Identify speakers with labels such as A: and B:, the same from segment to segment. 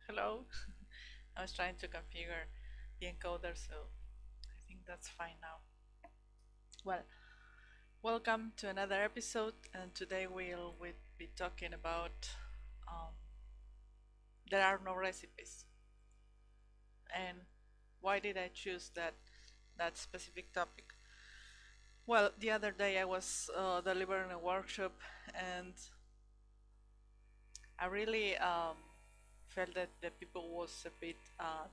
A: Hello. I was trying to configure the encoder, so I think that's fine now. Well, welcome to another episode, and today we'll be talking about um, there are no recipes. And why did I choose that specific topic? Well, the other day I was delivering a workshop, and I really felt that the people was a bit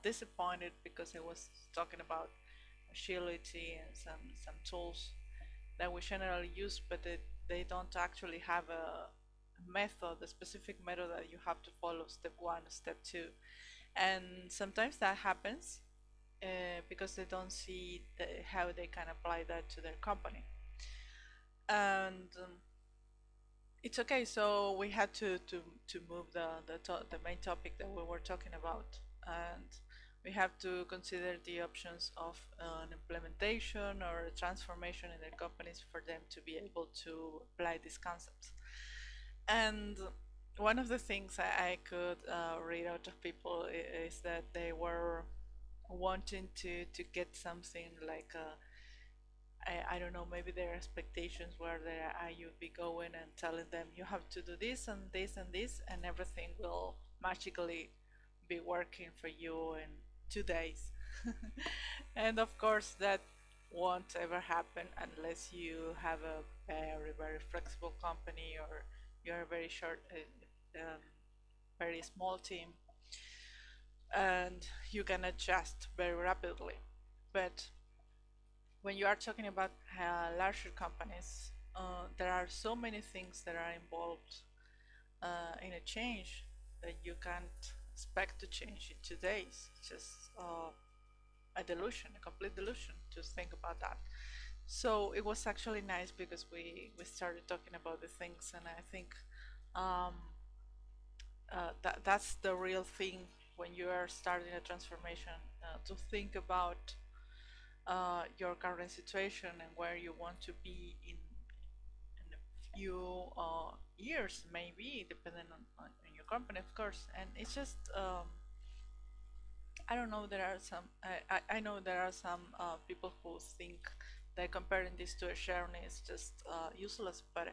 A: disappointed because I was talking about agility and some tools that we generally use, but they don't actually have a method, a specific method that you have to follow, step one, step two. And sometimes that happens because they don't see how they can apply that to their company. And it's okay. So we had to move the main topic that we were talking about, and we have to consider the options of an implementation or a transformation in their companies for them to be able to apply these concepts. And one of the things I could read out of people is that they were wanting to get something like I don't know, maybe their expectations were that I would be going and telling them you have to do this and this and this, and everything will magically be working for you in 2 days. And of course, that won't ever happen unless you have a very flexible company or you're a very small team, and you can adjust very rapidly. But when you are talking about larger companies, there are so many things that are involved in a change that you can't expect to change in 2 days. It's just a delusion, a complete delusion to think about that. So it was actually nice because we started talking about the things, and I think um, that's the real thing when you are starting a transformation, to think about your current situation and where you want to be in a few years, maybe, depending on your company, of course. And it's just, I don't know, there are some, I know there are some people who think that comparing this to a journey is just useless, but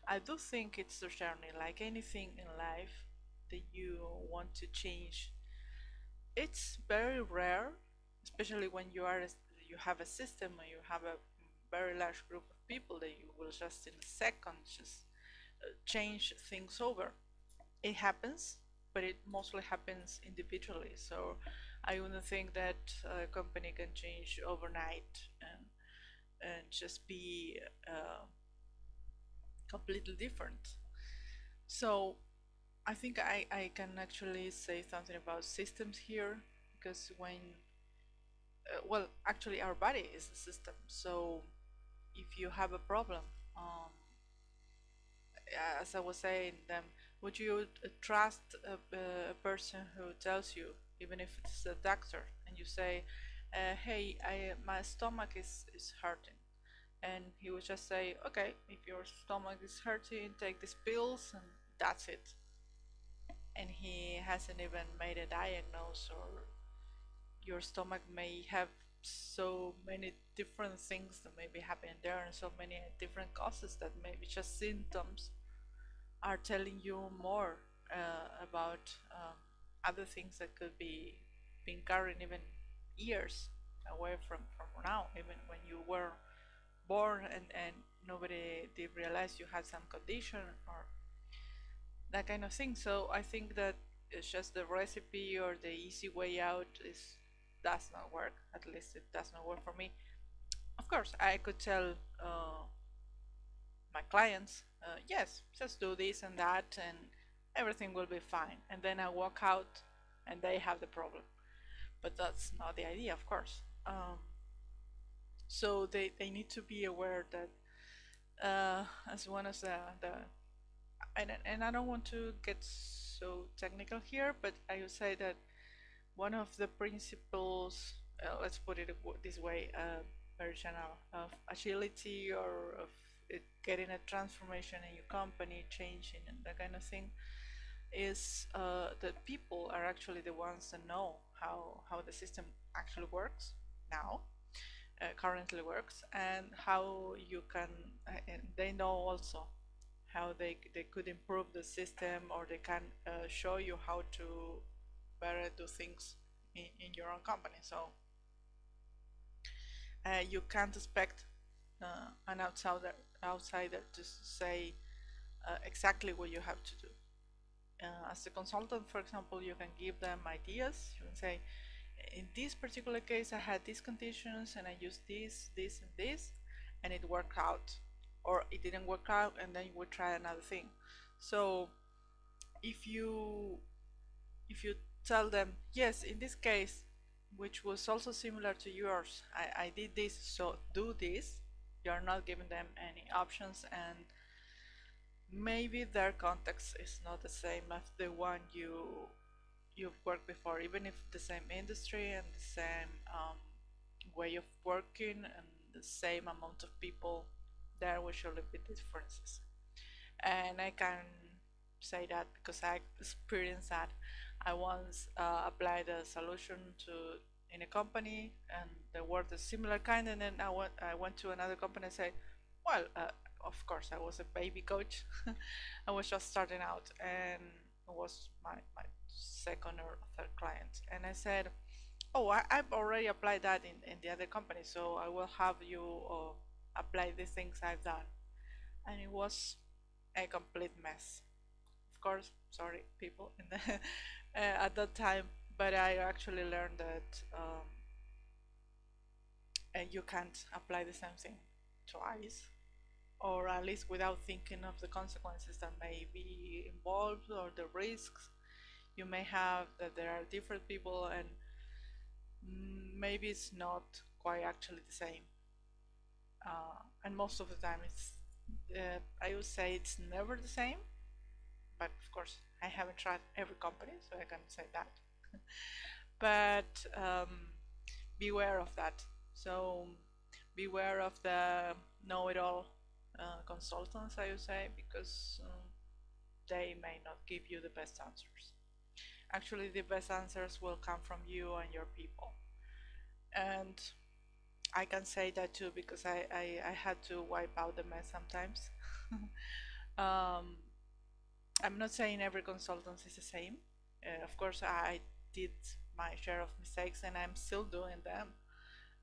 A: I do think it's a journey, like anything in life that you want to change. It's very rare, especially when you have a system or you have a very large group of people that you will just in a second just change things over. It happens, but it mostly happens individually. So I wouldn't think that a company can change overnight and just be completely different. So I think I can actually say something about systems here, because well, actually, our body is a system. So if you have a problem, um, as I was saying, then would you trust a person who tells you, even if it's a doctor, and you say, "Hey, my stomach is hurting," and he would just say, "Okay, if your stomach is hurting, take these pills, and that's it." And he hasn't even made a diagnosis, or your stomach may have so many different things that may be happening there, and so many different causes that maybe just symptoms are telling you more about other things that could be being carried even years away from now, even when you were born, and nobody did realize you had some condition or that kind of thing. So I think that it's just the recipe or the easy way out is does not work. At least it does not work for me. Of course, I could tell my clients, yes, just do this and that, and everything will be fine. And then I walk out, and they have the problem. But that's not the idea, of course. So they need to be aware that as one of the and I don't want to get so technical here, but I would say that one of the principles, let's put it this way, very general, of agility or of getting a transformation in your company, changing and that kind of thing, is that people are actually the ones that know how the system actually works now, currently works, and how you can, and they know also how they could improve the system, or they can show you how to better do things in your own company. So you can't expect an outsider to say exactly what you have to do. As a consultant, for example, you can give them ideas. You can say, in this particular case, I had these conditions and I used this, and this, and it worked out. Or it didn't work out, and then you would try another thing. So if you tell them, yes, in this case, which was also similar to yours, I did this, so do this, you're not giving them any options, and maybe their context is not the same as the one you've worked before, even if the same industry and the same way of working and the same amount of people, there will surely be differences. And I can say that because I experienced that. I once applied a solution to in a company, and there were the similar kind, and then I went to another company and said, well, of course I was a baby coach. I was just starting out, and it was my second or third client, and I said, oh, I've already applied that in the other company, so I will have you apply the things I've done. And it was a complete mess. Of course, sorry people in the, at that time, but I actually learned that you can't apply the same thing twice, or at least without thinking of the consequences that may be involved, or the risks you may have, that there are different people, and maybe it's not quite actually the same. And most of the time it's I would say it's never the same, but of course I haven't tried every company, so I can say that. But beware of that. So beware of the know-it-all consultants, I would say, because they may not give you the best answers. Actually, the best answers will come from you and your people. And I can say that too, because I had to wipe out the mess sometimes. um, I'm not saying every consultant is the same. Of course, I did my share of mistakes, and I'm still doing them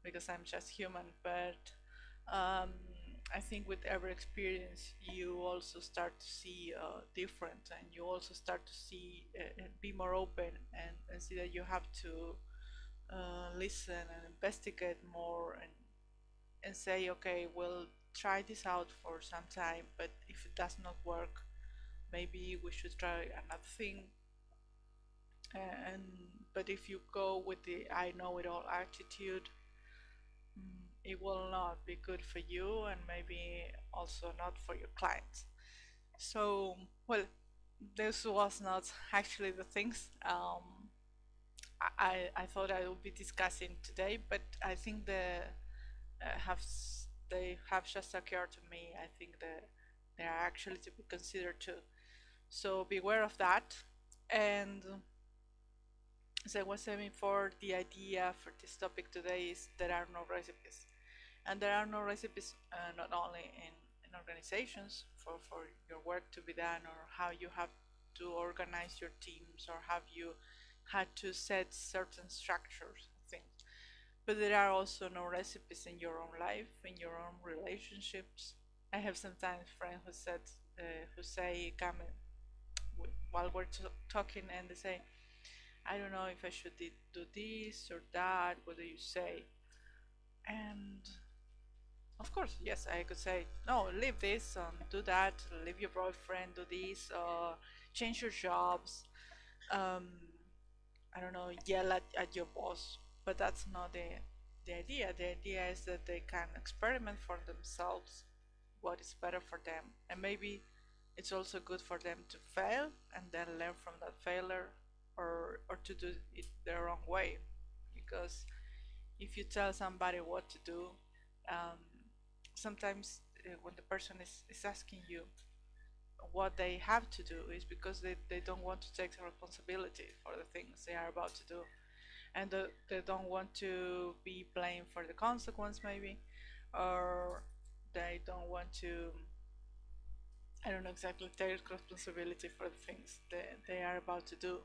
A: because I'm just human. But um, I think with every experience, you also start to see different, and you also start to see be more open, and see that you have to listen and investigate more, and say, okay, we'll try this out for some time, but if it does not work, maybe we should try another thing. And but if you go with the I know it all attitude, it will not be good for you, and maybe also not for your clients. So, well, this was not actually the things I thought I would be discussing today, but I think have they have just occurred to me. I think that they are actually to be considered too. So beware of that. And as I was saying before, the idea for this topic today is there are no recipes. And there are no recipes not only in organizations for your work to be done, or how you have to organize your teams, or have you had to set certain structures and things. But there are also no recipes in your own life, in your own relationships. I have sometimes friends who say, come while we're talking, and they say, I don't know if I should do this or that. What do you say? And of course, yes, I could say, no, leave this, do that, leave your boyfriend, do this, change your jobs. Um, I don't know, yell at your boss. But that's not the idea. The idea is that they can experiment for themselves what is better for them. And maybe it's also good for them to fail and then learn from that failure, or to do it their own way. Because if you tell somebody what to do, um, sometimes when the person is asking you, what they have to do is because they don't want to take the responsibility for the things they are about to do, and they don't want to be blamed for the consequence maybe, or they don't want to, I don't know exactly, take responsibility for the things they are about to do.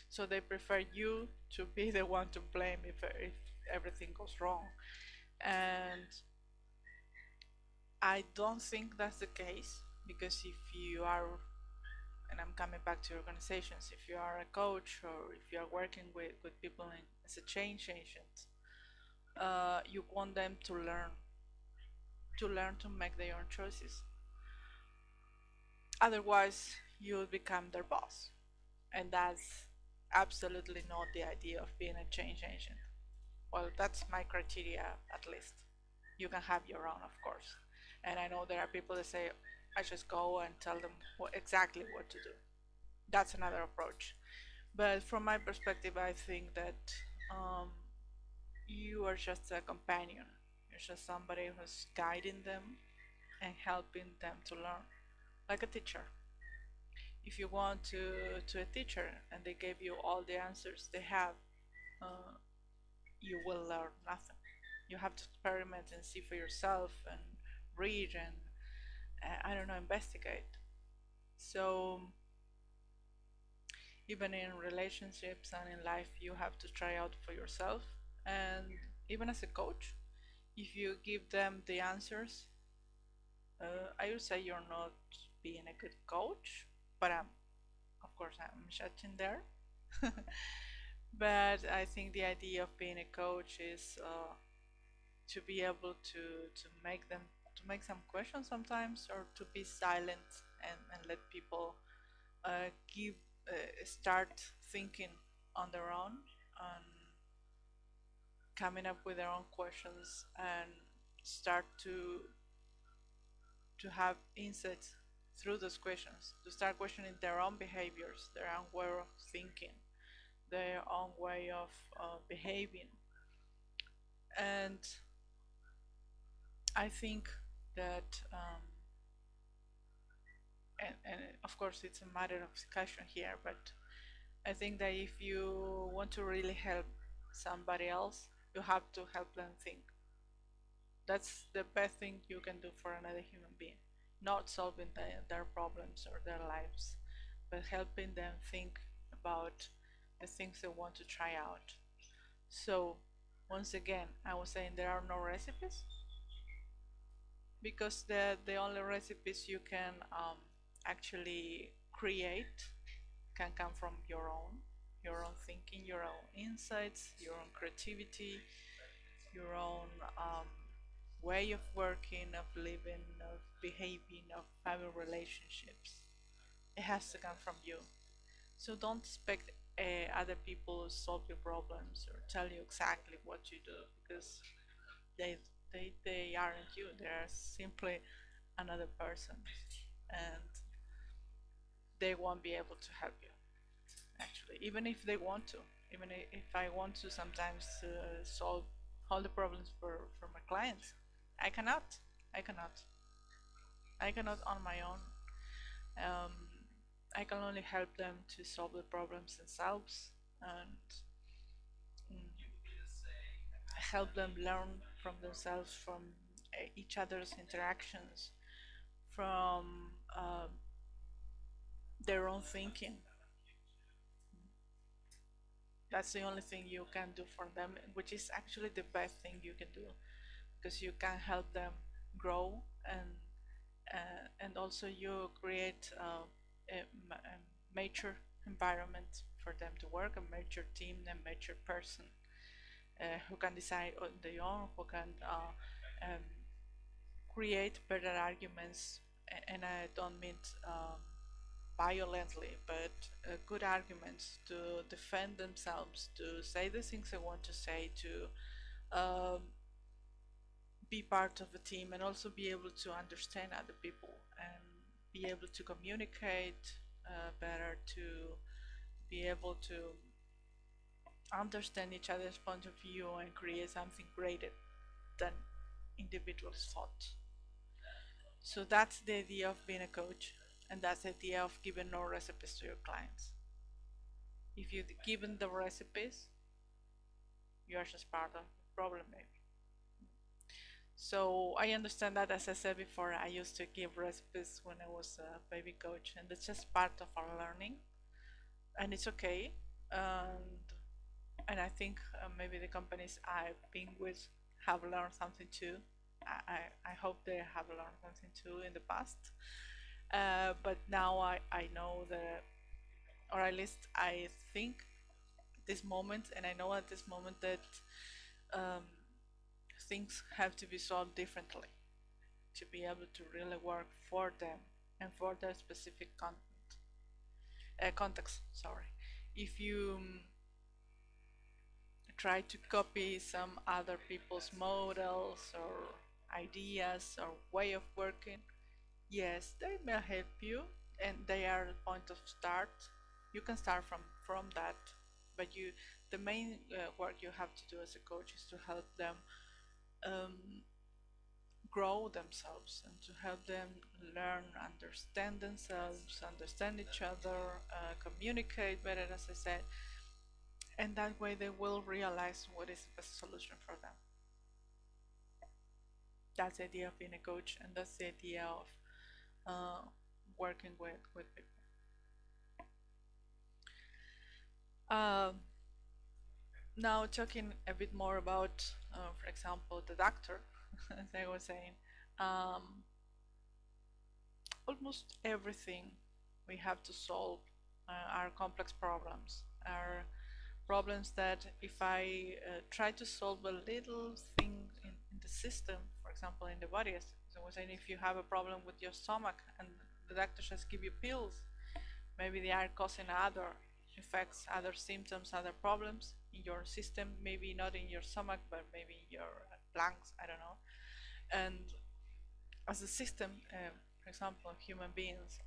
A: So they prefer you to be the one to blame if everything goes wrong. And I don't think that's the case, because if you are, and I'm coming back to organizations, if you are a coach or if you are working with people as a change agent, you want them to learn to make their own choices. Otherwise, you will become their boss, and that's absolutely not the idea of being a change agent. Well, that's my criteria, at least. You can have your own, of course. And I know there are people that say, I just go and tell them exactly what to do. That's another approach. But from my perspective, I think that um, you are just a companion. You're just somebody who's guiding them and helping them to learn, like a teacher. If you want to a teacher and they gave you all the answers they have, uh, you will learn nothing. You have to experiment and see for yourself and read and I don't know, investigate. So even in relationships and in life, you have to try out for yourself. And even as a coach, if you give them the answers, I would say you're not being a good coach, but of course I'm judging there. But I think the idea of being a coach is to be able to make them to make some questions sometimes, or to be silent and let people give start thinking on their own and coming up with their own questions and start to have insights through those questions, to start questioning their own behaviors, their own way of thinking, their own way of behaving. And I think that and of course it's a matter of discussion here, but I think that if you want to really help somebody else, you have to help them think. That's the best thing you can do for another human being. Not solving their problems or their lives, but helping them think about the things they want to try out. So, once again, I was saying there are no recipes, because the only recipes you can actually create can come from your own thinking, your own insights, your own creativity, your own way of working, of living, of behaving, of having relationships. It has to come from you. So don't expect other people to solve your problems or tell you exactly what you do, because they they aren't you. They are simply another person, and they won't be able to help you. Actually, even if they want to, even if I want to sometimes solve all the problems for my clients, I cannot. I cannot. I cannot on my own. Um, I can only help them to solve the problems themselves and help them learn from themselves, from each other's interactions, from their own thinking. That's the only thing you can do for them, which is actually the best thing you can do, because you can help them grow and also you create a mature environment for them to work, a mature team, a mature person who can decide on their own, who can um, create better arguments, and I don't mean violently, but good arguments to defend themselves, to say the things they want to say, to be part of a team, and also be able to understand other people and be able to communicate better, to be able to understand each other's point of view and create something greater than individuals thought. So that's the idea of being a coach. And that's the idea of giving no recipes to your clients. If you give them the recipes, you are just part of the problem, maybe. So I understand that, as I said before, I used to give recipes when I was a baby coach, and that's just part of our learning, and it's okay. And I think maybe the companies I've been with have learned something too. I hope they have learned something too in the past. But now I know that, or at least I think at this moment, and I know at this moment that um, things have to be solved differently to be able to really work for them and for their specific context. Sorry, if you try to copy some other people's models or ideas or way of working, yes, they may help you, and they are the point of start. You can start from that, but the main work you have to do as a coach is to help them um, grow themselves and to help them learn, understand themselves, understand each other, communicate better, as I said, and that way they will realize what is the best solution for them. That's the idea of being a coach, and that's the idea of working with people. Now talking a bit more about, for example, the doctor, as I was saying, um, almost everything we have to solve are complex problems, are problems that if I try to solve a little thing in the system, for example, in the body, as I was saying, if you have a problem with your stomach and the doctor just give you pills, maybe they are causing other effects, other symptoms, other problems in your system, maybe not in your stomach, but maybe in your lungs, I don't know. And as a system, for example, human beings,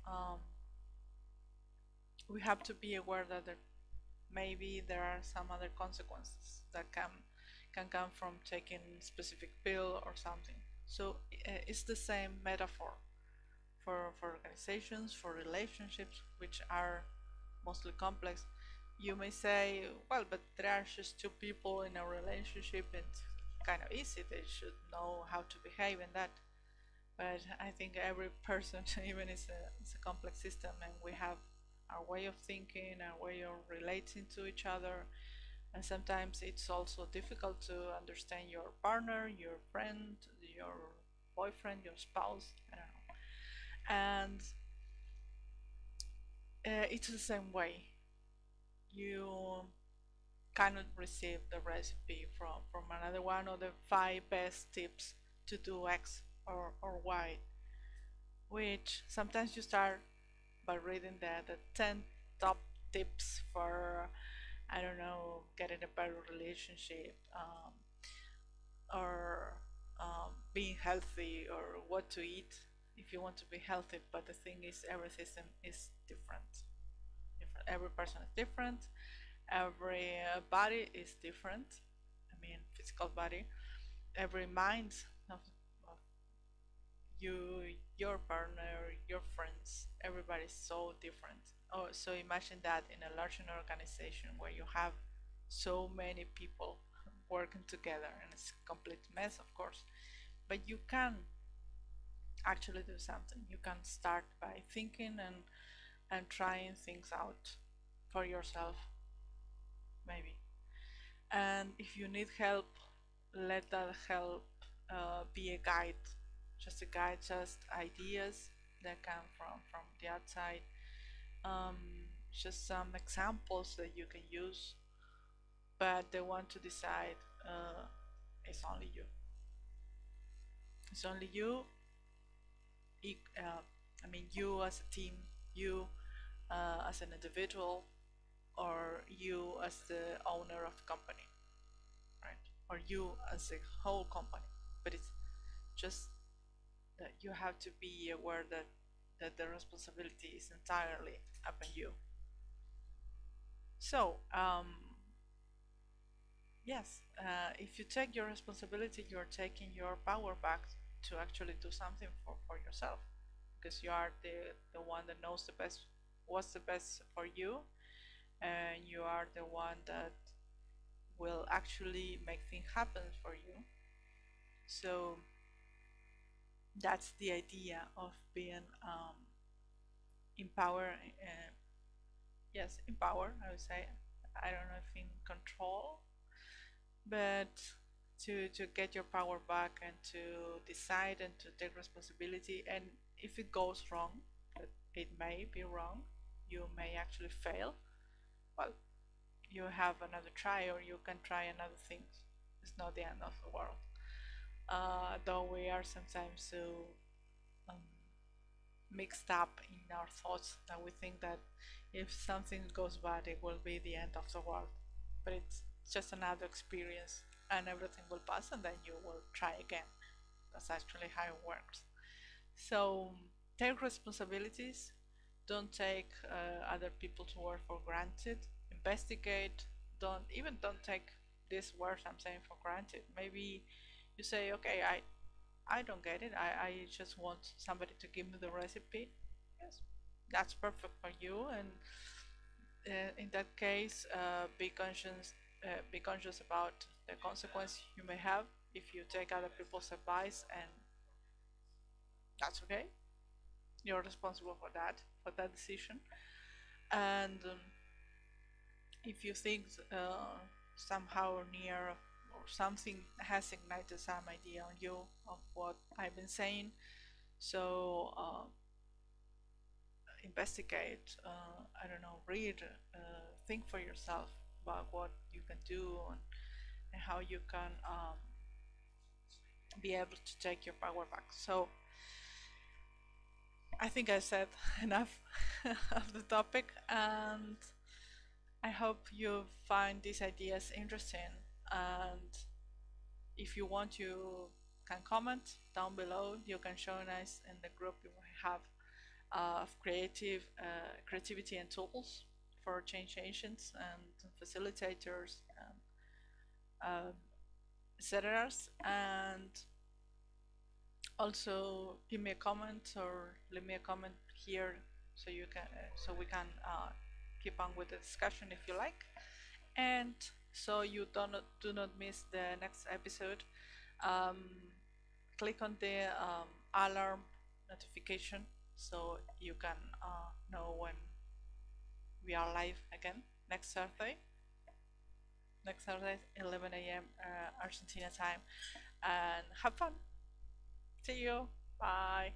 A: we have to be aware that maybe there are some other consequences that can come from taking specific pill or something. So it's the same metaphor for organizations, for relationships, which are mostly complex. You may say, well, but there are just two people in a relationship, it's kind of easy, they should know how to behave in that. But I think every person, even it's a complex system, and we have our way of thinking, our way of relating to each other, and sometimes it's also difficult to understand your partner, your friend, your boyfriend, your spouse, I don't know. And it's the same way. You cannot receive the recipe from another one of the 5 best tips to do X or Y, which sometimes you start by reading the 10 top tips for, I don't know, getting a better relationship, or being healthy, or what to eat if you want to be healthy. But the thing is, every system is different. Every person is different. Every body is different. I mean, physical body. Every mind of you, your partner, your friends, everybody's so different. Oh, so imagine that in a large organization where you have so many people working together, and it's a complete mess, of course. But you can actually do something. You can start by thinking and trying things out for yourself, maybe. And if you need help, let that help be a guide, just a guide, just ideas that come from the outside, um, just some examples that you can use, but the one to decide is only you. It's only you. I mean, you as a team, you as an individual, or you as the owner of the company, right? Or you as a whole company. But it's just that you have to be aware that the responsibility is entirely upon you. So, yes, if you take your responsibility, you're taking your power back to actually do something for yourself. because you are the one that knows the best, what's the best for you, and you are the one that will actually make things happen for you. So that's the idea of being empowered. Yes, empower, I would say. I don't know if in control, but to get your power back and to decide and to take responsibility. And if it goes wrong, that it may be wrong, you may actually fail, well, you have another try, or you can try another things. It's not the end of the world. Though we are sometimes so um, mixed up in our thoughts that we think that if something goes bad, it will be the end of the world. But it's just another experience, and everything will pass, and then you will try again. That's actually how it works. So take responsibilities. Don't take other people's word for granted. Investigate. Don't take these words I'm saying for granted. Maybe you say, okay, I don't get it. I just want somebody to give me the recipe. Yes, that's perfect for you. And in that case, be conscious about the consequence you may have if you take other people's advice, and that's okay. You're responsible for that decision. And if you think somehow near or something has ignited some idea on you of what I've been saying, so investigate, I don't know, read, think for yourself about what you can do, and how you can be able to take your power back. So I think I said enough of the topic, and I hope you find these ideas interesting. And if you want, you can comment down below. You can join us in the group we have of creativity and tools for change agents and facilitators and etc. And also give me a comment or leave me a comment here, so you can so we can keep on with the discussion if you like. And so you do not miss the next episode, um, click on the alarm notification so you can know when we are live again next Thursday. 11 a.m. Argentina time. And have fun. See you. Bye.